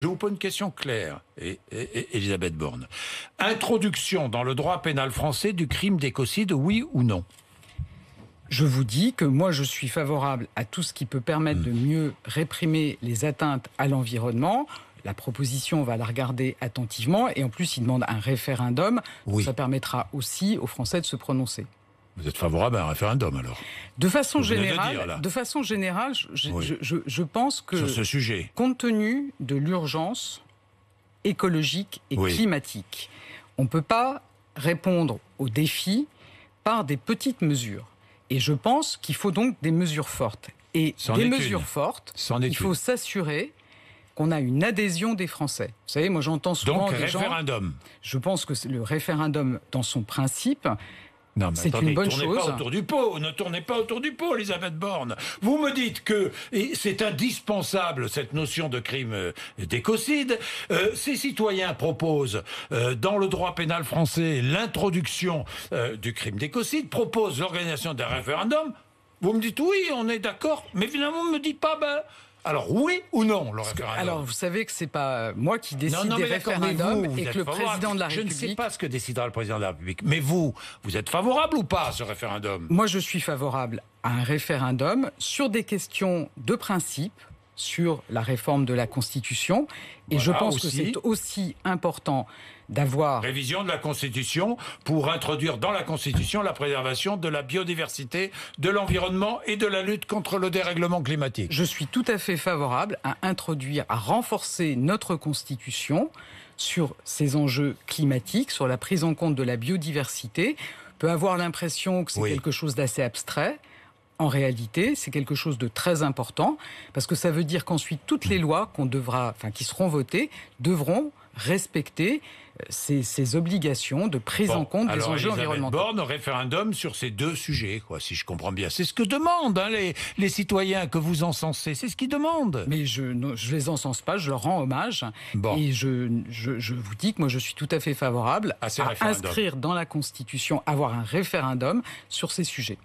Je vous pose une question claire, Elisabeth Borne. Introduction dans le droit pénal français du crime d'écocide, oui ou non? Je vous dis que moi, je suis favorable à tout ce qui peut permettre de mieux réprimer les atteintes à l'environnement. La proposition, on va la regarder attentivement. Et en plus, il demande un référendum. Oui. Ça permettra aussi aux Français de se prononcer. Vous êtes favorable à un référendum, alors? De façon Vous venez de générale, dire, là. je pense que, Sur ce sujet. compte tenu de l'urgence écologique et climatique, on ne peut pas répondre aux défis par des petites mesures. Et je pense qu'il faut donc des mesures fortes. Et des mesures fortes, il faut s'assurer qu'on a une adhésion des Français. Vous savez, moi j'entends souvent des gens... référendum. Je pense que le référendum, dans son principe... Non, mais c'est attendez, une bonne chose. Ne tournez pas autour du pot, Elisabeth Borne. Vous me dites que c'est indispensable, cette notion de crime d'écocide. Ces citoyens proposent, dans le droit pénal français, l'introduction du crime d'écocide, proposent l'organisation d'un référendum. Vous me dites oui, on est d'accord, mais finalement, on ne me dit pas... Alors, oui ou non, le référendum? Alors, vous savez que c'est pas moi qui décide des référendums et que le président de la République... Je ne sais pas ce que décidera le président de la République. Mais vous êtes favorable ou pas à ce référendum? Moi, je suis favorable à un référendum sur des questions de principe, sur la réforme de la Constitution. Et je pense que c'est aussi important d'avoir... Révision de la Constitution pour introduire dans la Constitution la préservation de la biodiversité, de l'environnement et de la lutte contre le dérèglement climatique. Je suis tout à fait favorable à introduire, à renforcer notre Constitution sur ces enjeux climatiques, sur la prise en compte de la biodiversité. On peut avoir l'impression que c'est quelque chose d'assez abstrait. En réalité, c'est quelque chose de très important, parce que ça veut dire qu'ensuite, toutes les lois qui seront votées devront respecter ces obligations de prise en compte des enjeux environnementaux. Borne, référendum sur ces deux sujets, si je comprends bien. C'est ce que demandent les citoyens que vous encensez. C'est ce qu'ils demandent. Mais je les encense pas, je leur rends hommage. Et je vous dis que moi, je suis tout à fait favorable à inscrire dans la Constitution, avoir un référendum sur ces sujets.